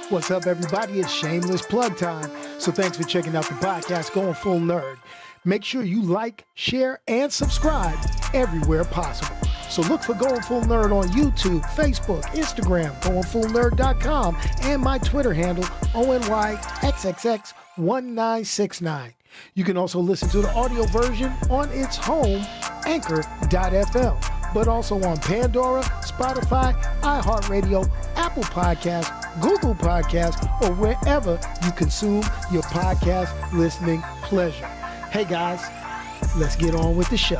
What's up, everybody? It's shameless plug time. So thanks for checking out the podcast, Going Full Nerd. Make sure you like, share, and subscribe everywhere possible. So look for Going Full Nerd on YouTube, Facebook, Instagram, goingfullnerd.com, and my Twitter handle, ONYXXX1969. You can also listen to the audio version on its home, Anchor.fm, but also on Pandora, Spotify, iHeartRadio, Apple Podcasts, Google Podcasts, or wherever you consume your podcast listening pleasure. Hey guys, let's get on with the show.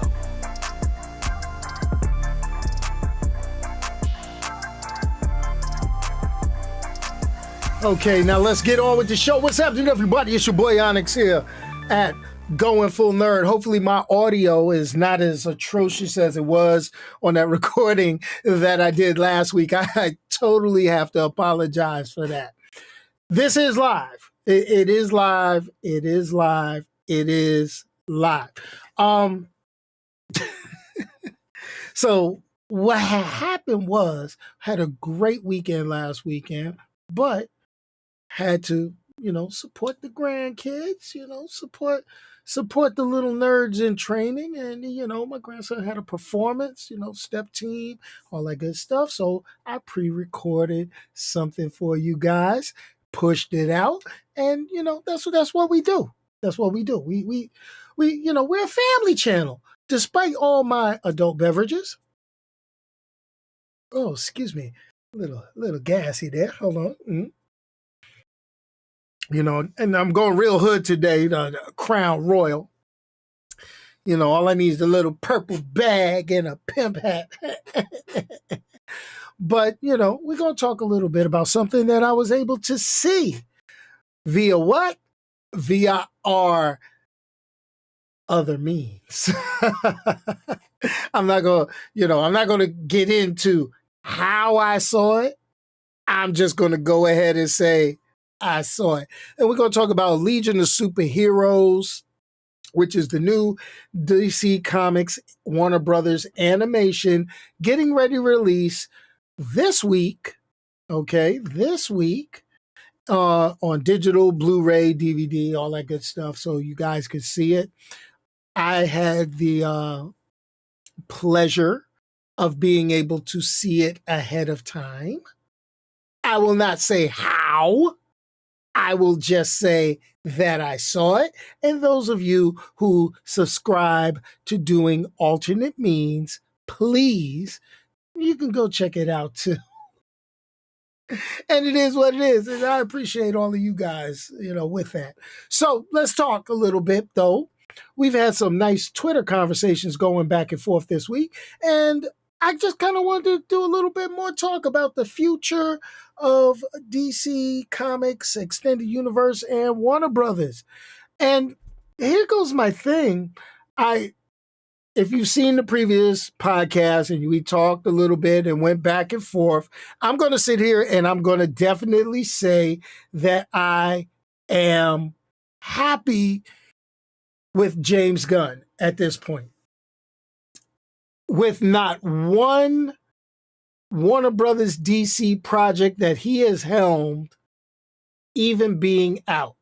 Okay, now let's get on with the show. What's happening, everybody? It's your boy Onyx here at Going Full Nerd. Hopefully my audio is not as atrocious as it was on that recording that I did last week. I totally have to apologize for that. This is live. It is live. It is live. It is live. So what happened was, had a great weekend last weekend, but had to, support the grandkids, support the little nerds in training. And, my grandson had a performance, step team, all that good stuff. So I pre-recorded something for you guys, pushed it out. And, that's what we do. That's what we do. We're a family channel, despite all my adult beverages. Oh, excuse me. A little gassy there. Hold on. And I'm going real hood today, the Crown Royal. All I need is a little purple bag and a pimp hat. But, we're going to talk a little bit about something that I was able to see via what? Via our other means. I'm not going to get into how I saw it. I'm just going to go ahead and say, I saw it. And we're going to talk about Legion of Superheroes, which is the new DC Comics Warner Brothers animation getting ready to release this week, on digital, Blu-ray, DVD, all that good stuff, so you guys could see it. I had the pleasure of being able to see it ahead of time. I will not say how. I will just say that I saw it. And those of you who subscribe to doing alternate means, please, you can go check it out too. And it is what it is. And I appreciate all of you guys, with that. So let's talk a little bit, though. We've had some nice Twitter conversations going back and forth this week. And I just kind of wanted to do a little bit more talk about the future of DC Comics, Extended Universe, and Warner Brothers. And here goes my thing. If you've seen the previous podcast and we talked a little bit and went back and forth, I'm going to sit here and I'm going to definitely say that I am happy with James Guinn at this point. With not one Warner Brothers DC project that he has helmed even being out.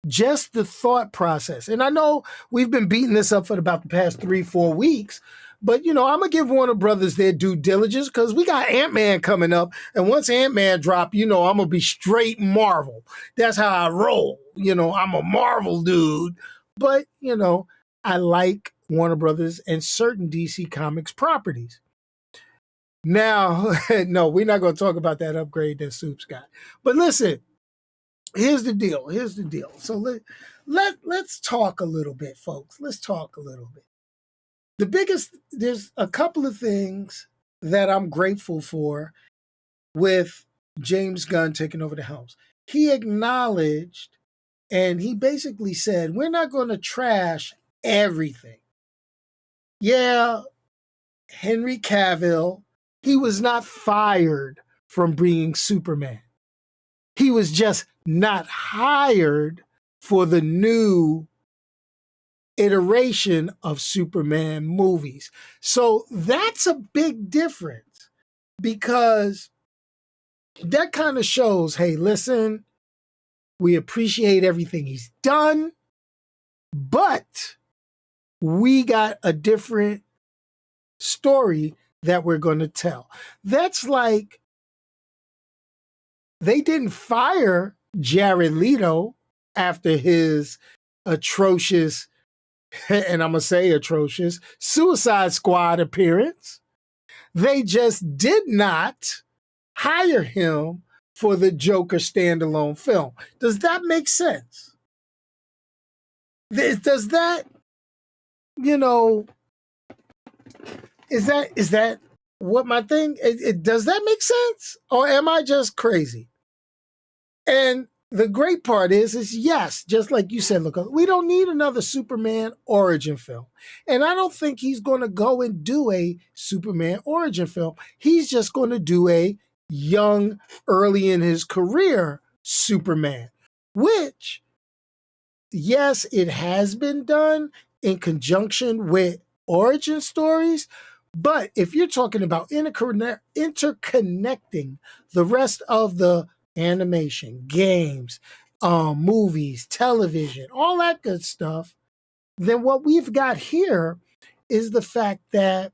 Just the thought process. And I know we've been beating this up for about the past 3-4 weeks, but, I'm going to give Warner Brothers their due diligence because we got Ant-Man coming up. And once Ant-Man drop, I'm going to be straight Marvel. That's how I roll. I'm a Marvel dude. But, I like Warner Brothers and certain DC Comics properties. Now, no, we're not going to talk about that upgrade that Soup's got. But listen, here's the deal. So let's talk a little bit, folks. Let's talk a little bit. There's a couple of things that I'm grateful for with James Guinn taking over the helms. He acknowledged and he basically said, we're not going to trash everything. Yeah, Henry Cavill, he was not fired from being Superman. He was just not hired for the new iteration of Superman movies. So that's a big difference because that kind of shows, hey, listen, we appreciate everything he's done, but we got a different story that we're going to tell. That's like they didn't fire Jared Leto after his atrocious, and I'm going to say atrocious, Suicide Squad appearance. They just did not hire him for the Joker standalone film. Does that make sense? Does that, you know, is that what my thing? Does that make sense? Or am I just crazy? And the great part is yes, just like you said, look, we don't need another Superman origin film. And I don't think he's going to go and do a Superman origin film. He's just going to do a young, early in his career Superman, which, yes, it has been done in conjunction with origin stories. But if you're talking about interconnecting the rest of the animation, games, movies, television, all that good stuff, then what we've got here is the fact that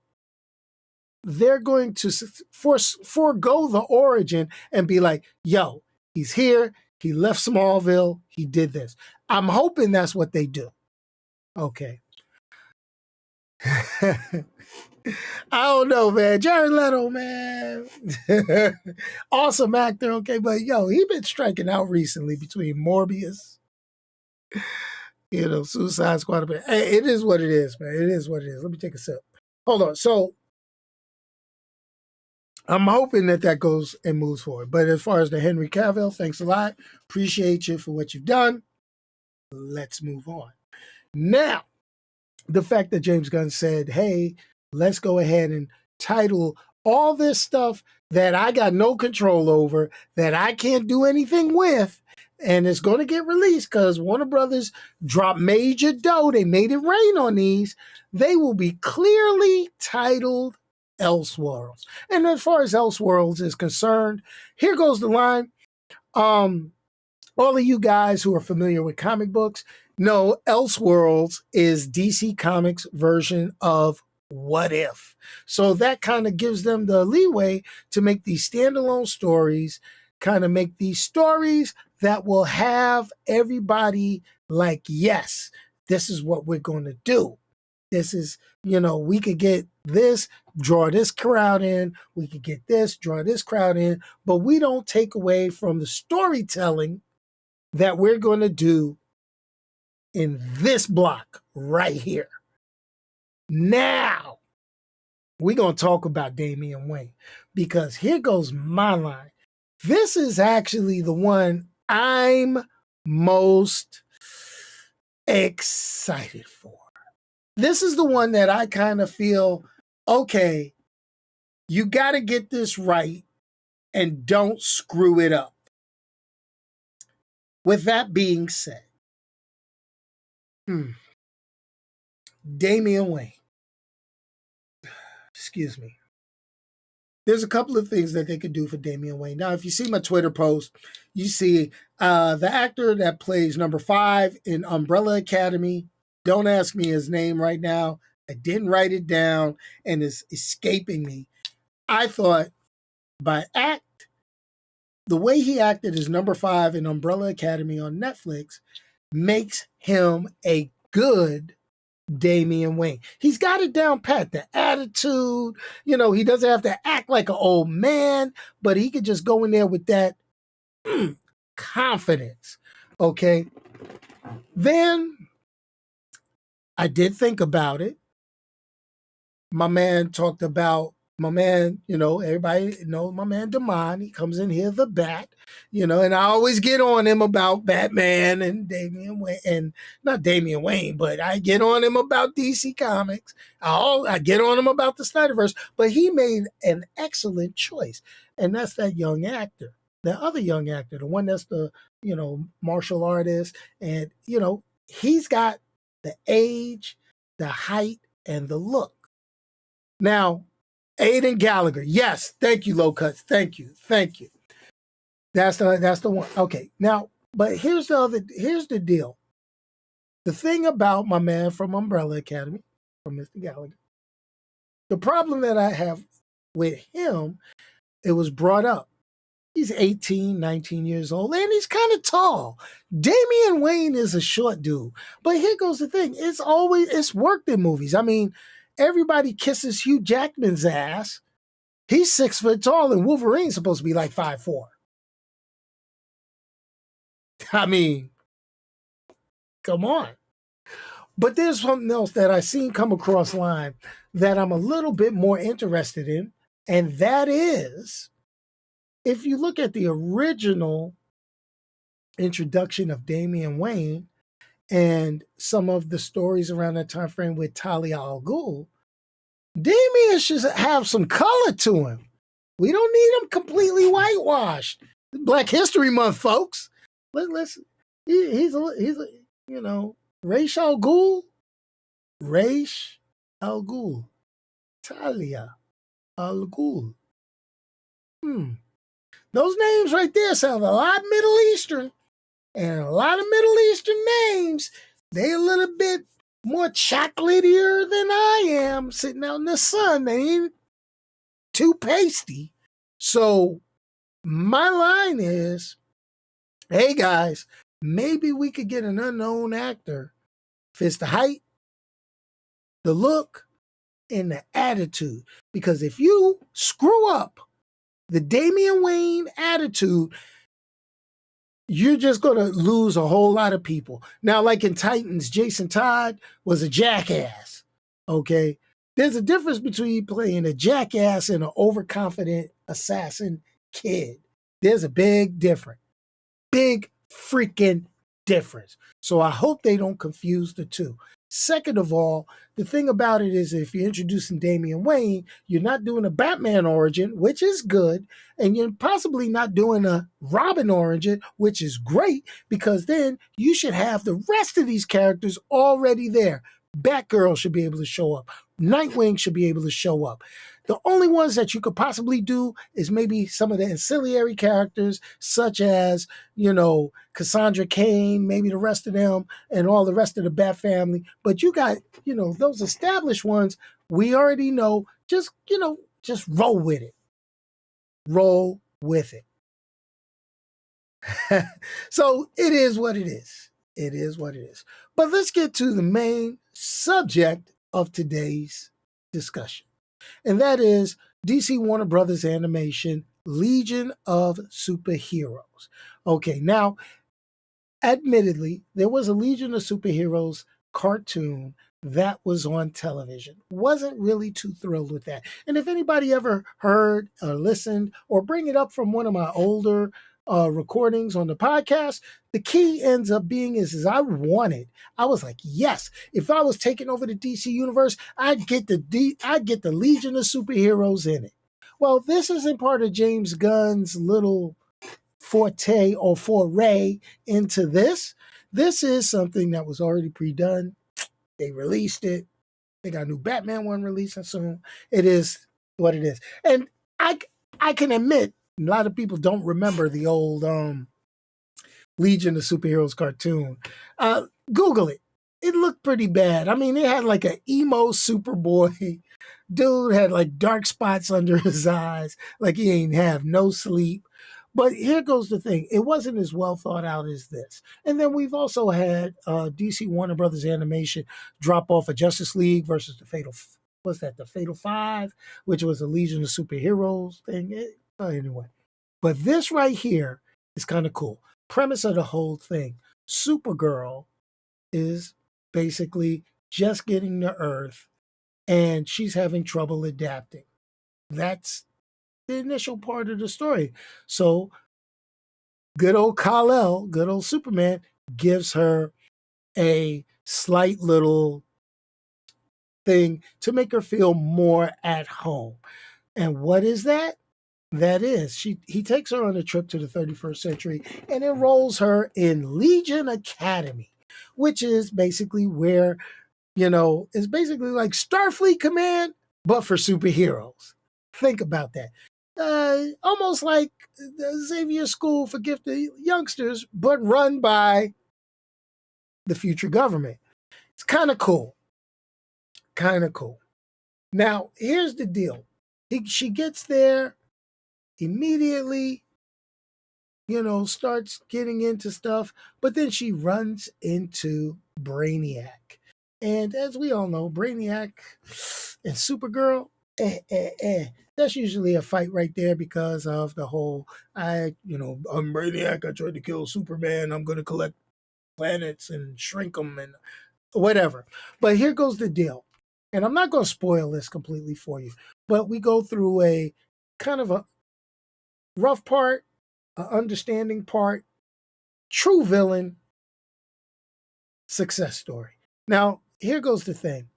they're going to forego the origin and be like, yo, he's here, he left Smallville, he did this. I'm hoping that's what they do. Okay. I don't know, man. Jared Leto, man. Awesome actor, okay, but yo, he been striking out recently between Morbius, Suicide Squad. Hey, it is what it is, man. It is what it is. Let me take a sip. Hold on. So I'm hoping that goes and moves forward. But as far as the Henry Cavill, thanks a lot. Appreciate you for what you've done. Let's move on. Now, the fact that James Gunn said, hey, let's go ahead and title all this stuff that I got no control over, that I can't do anything with, and it's going to get released because Warner Brothers dropped major dough. They made it rain on these. They will be clearly titled Elseworlds. And as far as Elseworlds is concerned, here goes the line. All of you guys who are familiar with comic books know Elseworlds is DC Comics' version of What If. So that kind of gives them the leeway to make these standalone stories, kind of make these stories that will have everybody like, yes, this is what we're going to do. This is, we could get this, draw this crowd in, we could get this, draw this crowd in, but we don't take away from the storytelling that we're going to do in this block right here. Now, we're going to talk about Damian Wayne, because here goes my line. This is actually the one I'm most excited for. This is the one that I kind of feel, okay, you got to get this right and don't screw it up. With that being said, Damian Wayne. Excuse me. There's a couple of things that they could do for Damian Wayne. Now, if you see my Twitter post, you see the actor that plays number 5 in Umbrella Academy. Don't ask me his name right now. I didn't write it down and it's escaping me. I thought the way he acted as number 5 in Umbrella Academy on Netflix makes him a good Damian Wayne. He's got it down pat, the attitude, he doesn't have to act like an old man, but he could just go in there with that confidence. Okay. Then I did think about it. My man talked about everybody knows my man Damon. He comes in here, the Bat, and I always get on him about Batman and Damian Wayne, and not Damian Wayne, but I get on him about DC Comics. I get on him about the Snyderverse, but he made an excellent choice, and that's that young actor, the other young actor, the one that's the, martial artist, and, he's got the age, the height, and the look. Now, Aidan Gallagher. Yes, thank you, Low Cuts. Thank you. That's the one. Okay. Now, but here's the deal. The thing about my man from Umbrella Academy, from Mr. Gallagher, the problem that I have with him, it was brought up. He's 18, 19 years old, and he's kind of tall. Damian Wayne is a short dude. But here goes the thing. It's worked in movies. I mean, everybody kisses Hugh Jackman's ass. He's 6 foot tall, and Wolverine's supposed to be like 5'4". I mean, come on. But there's something else that I've seen come across line that I'm a little bit more interested in, and that is, if you look at the original introduction of Damian Wayne and some of the stories around that time frame with Talia al Ghul, Damian should have some color to him. We don't need him completely whitewashed. Black History Month, folks. Listen, he's a Ra's al Ghul, Ra's al Ghul, Talia al Ghul. Those names right there sound a lot Middle Eastern, and a lot of Middle Eastern names, they a little bit more chocolatier than I am sitting out in the sun. They ain't too pasty. So my line is, hey guys, maybe we could get an unknown actor, fits the height, the look, and the attitude. Because if you screw up the Damian Wayne attitude, you're just going to lose a whole lot of people. Now, like in Titans, Jason Todd was a jackass, okay? There's a difference between playing a jackass and an overconfident assassin kid. There's a big difference. Big freaking difference. So I hope they don't confuse the two. Second of all, the thing about it is if you're introducing Damian Wayne, you're not doing a Batman origin, which is good, and you're possibly not doing a Robin origin, which is great, because then you should have the rest of these characters already there. Batgirl should be able to show up. Nightwing should be able to show up. The only ones that you could possibly do is maybe some of the ancillary characters, such as, Cassandra Cain, maybe the rest of them, and all the rest of the Bat family. But you got, those established ones, we already know. Just roll with it. Roll with it. So it is what it is. It is what it is. But let's get to the main subject of today's discussion. And that is DC Warner Brothers Animation, Legion of Superheroes. Okay, now, admittedly, there was a Legion of Superheroes cartoon that was on television. Wasn't really too thrilled with that. And if anybody ever heard or listened or bring it up from one of my older recordings on the podcast, the key ends up being is I was like, yes, if I was taking over the DC universe, I'd get the Legion of Superheroes in it. Well, this isn't part of James Gunn's little forte or foray into this. This is something that was already pre-done. They released it. They got a new Batman one releasing soon. It is what it is. And I can admit, a lot of people don't remember the old Legion of Superheroes cartoon. Google it. It looked pretty bad. I mean, it had like an emo Superboy. Dude had like dark spots under his eyes, like he ain't have no sleep. But here goes the thing. It wasn't as well thought out as this. And then we've also had DC Warner Brothers Animation drop off a Justice League versus the Fatal Five, which was a Legion of Superheroes thing. Anyway. But this right here is kind of cool. Premise of the whole thing. Supergirl is basically just getting to Earth and she's having trouble adapting. That's the initial part of the story. So good old Kal-El, good old Superman, gives her a slight little thing to make her feel more at home. And what is that? That is, he takes her on a trip to the 31st century and enrolls her in Legion Academy, which is basically where, it's basically like Starfleet Command, but for superheroes. Think about that. almost like the Xavier School for Gifted Youngsters, but run by the future government. It's kind of cool. Kind of cool. Now, here's the deal. She gets there immediately, starts getting into stuff, but then she runs into Brainiac. And as we all know, Brainiac and Supergirl, that's usually a fight right there because of the whole, I'm Brainiac, I tried to kill Superman, I'm going to collect planets and shrink them and whatever. But here goes the deal. And I'm not going to spoil this completely for you, but we go through a kind of a rough part, an understanding part, true villain, success story. Now, here goes the thing.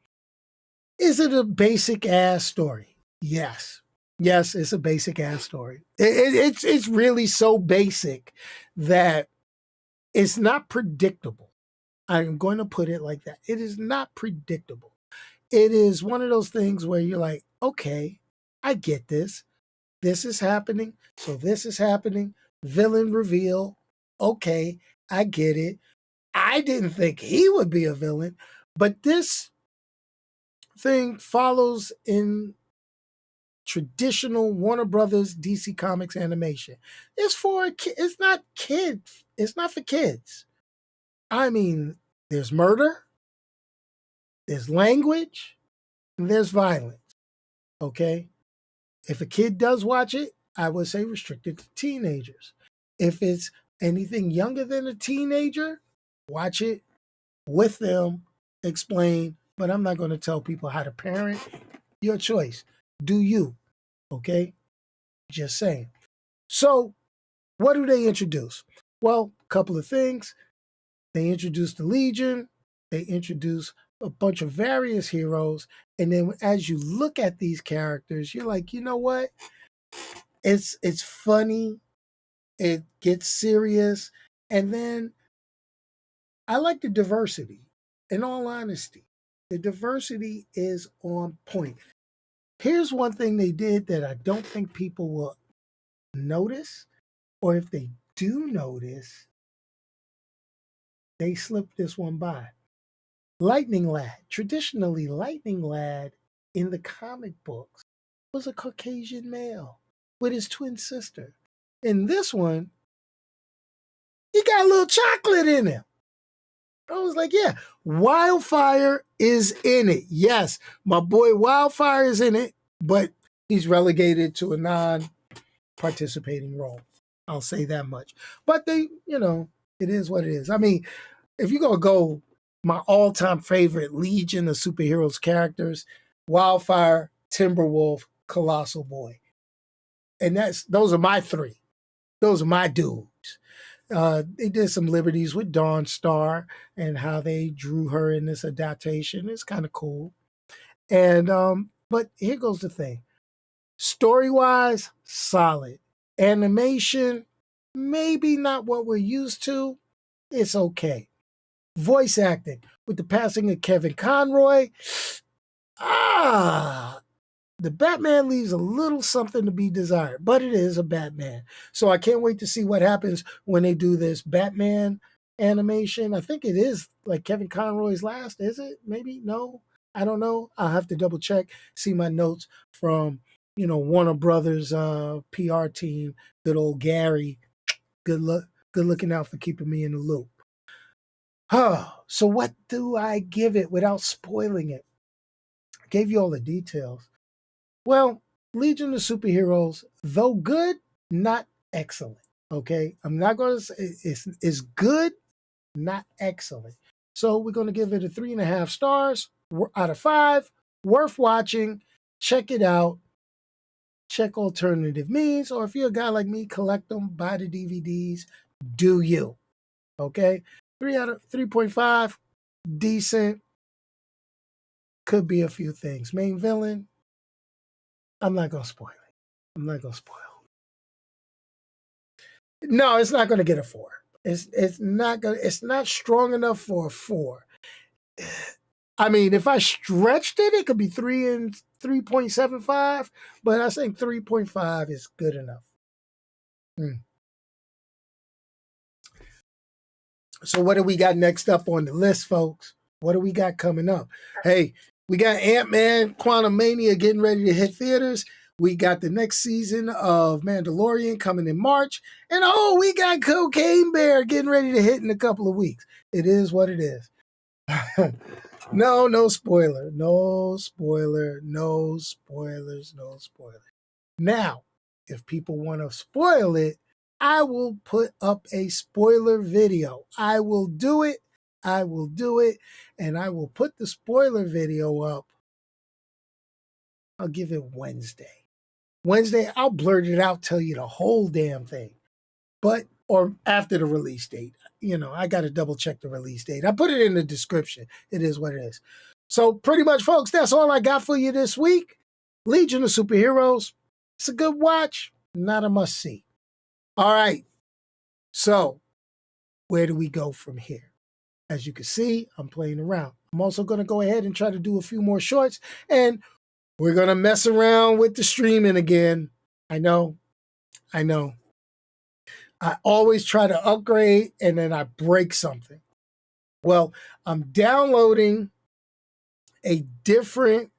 Is it a basic ass story? Yes. Yes, it's a basic ass story. It's really so basic that it's not predictable. I'm going to put it like that. It is not predictable. It is one of those things where you're like, okay, I get this. This is happening. So this is happening. Villain reveal. Okay, I get it. I didn't think he would be a villain, but this thing follows in traditional Warner Brothers DC Comics animation. It's for it's not kids. It's not for kids. I mean, there's murder, there's language, and there's violence. Okay? If a kid does watch it, I would say restricted to teenagers. If it's anything younger than a teenager, watch it with them, explain, but I'm not going to tell people how to parent. Your choice. Do you? Okay? Just saying. So, what do they introduce? Well, a couple of things. They introduce the Legion. They introduce a bunch of various heroes. And then as you look at these characters, you're like, you know what? It's funny. It gets serious. And then I like the diversity. In all honesty, the diversity is on point. Here's one thing they did that I don't think people will notice, or if they do notice, they slip this one by. Lightning Lad. Traditionally, Lightning Lad in the comic books was a Caucasian male with his twin sister. In this one, he got a little chocolate in him. I was like, yeah, Wildfire is in it. Yes, my boy Wildfire is in it, but he's relegated to a non-participating role. I'll say that much. But it is what it is. I mean, if you're going to go my all-time favorite Legion of superheroes characters, Wildfire, Timberwolf, Colossal Boy. And those are my three. Those are my dudes. They did some liberties with Dawn Star and how they drew her in this adaptation. It's kind of cool. And but here goes the thing. Story-wise, solid. Animation, maybe not what we're used to. It's okay. Voice acting, with the passing of Kevin Conroy, the Batman leaves a little something to be desired, but it is a Batman. So I can't wait to see what happens when they do this Batman animation. I think it is like Kevin Conroy's last, is it? Maybe? No? I don't know. I'll have to double check, see my notes from, Warner Brothers PR team, good old Gary. Good looking out for keeping me in the loop. So what do I give it without spoiling it? I gave you all the details. Well, Legion of Superheroes, though good, not excellent. Okay, I'm not going to say it's good, not excellent. So we're going to give it a 3.5 stars out of 5. Worth watching. Check it out. Check alternative means, or if you're a guy like me, collect them, buy the DVDs. Do you? Okay, 3 out of 3.5, decent. Could be a few things. Main villain. I'm not going to spoil it. I'm not going to spoil. No, it's not going to get a 4. It's not strong enough for a 4. I mean, if I stretched it, it could be 3 3.75, but I think 3.5 is good enough. So what do we got next up on the list, folks? What do we got coming up? Hey, we got Ant-Man Quantumania getting ready to hit theaters. We got the next season of Mandalorian coming in March. And we got Cocaine Bear getting ready to hit in a couple of weeks. It is what it is. No spoiler. No spoiler. No spoilers. No spoilers. Now, if people want to spoil it, I will put up a spoiler video. I will do it. And I will put the spoiler video up. I'll give it Wednesday. I'll blurt it out, tell you the whole damn thing. Or after the release date. I got to double check the release date. I put it in the description. It is what it is. So pretty much, folks, that's all I got for you this week. Legion of Superheroes. It's a good watch, not a must-see. All right. So where do we go from here? As you can see, I'm playing around. I'm also going to go ahead and try to do a few more shorts, and we're going to mess around with the streaming again. I know. I always try to upgrade, and then I break something. Well, I'm downloading a different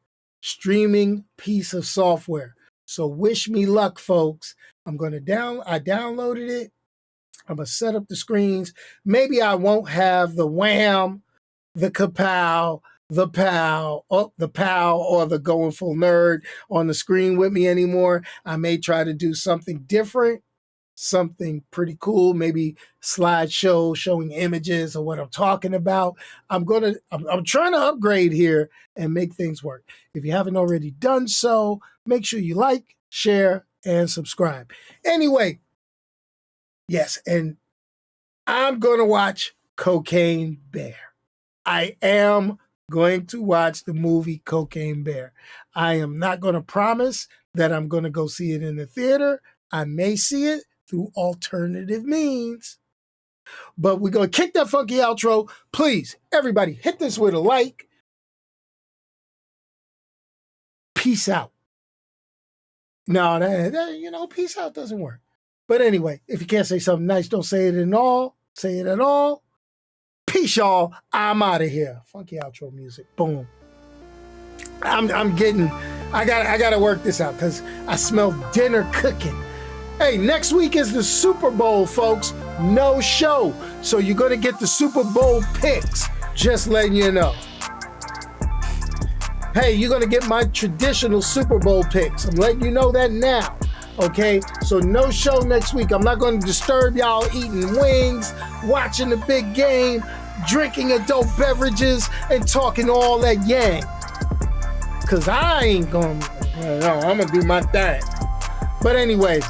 streaming piece of software. So wish me luck, folks. I downloaded it. I'm going to set up the screens. Maybe I won't have the wham, the kapow, the pow, or the going full nerd on the screen with me anymore. I may try to do something different, something pretty cool, maybe slideshow showing images of what I'm talking about. I'm trying to upgrade here and make things work. If you haven't already done so, make sure you like, share, and subscribe. Anyway, yes, and I'm going to watch Cocaine Bear. I am going to watch the movie Cocaine Bear. I am not going to promise that I'm going to go see it in the theater. I may see it through alternative means. But we're going to kick that funky outro. Please, everybody, hit this with a like. Peace out. No, peace out doesn't work. But anyway, if you can't say something nice, don't say it at all. Say it at all. Peace, y'all. I'm out of here. Funky outro music. Boom. I gotta work this out because I smell dinner cooking. Hey, next week is the Super Bowl, folks. No show. So you're gonna get the Super Bowl picks. Just letting you know. Hey, you're gonna get my traditional Super Bowl picks. I'm letting you know that now. Okay, so no show next week. I'm not going to disturb y'all eating wings, watching the big game, drinking adult beverages, and talking all that yang. Because I ain't going to, I'm going to do my thing. But anyway,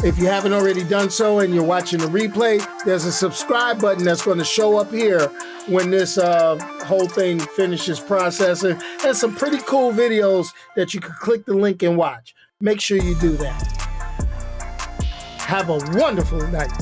if you haven't already done so and you're watching the replay, there's a subscribe button that's going to show up here when this whole thing finishes processing. And some pretty cool videos that you can click the link and watch. Make sure you do that. Have a wonderful night.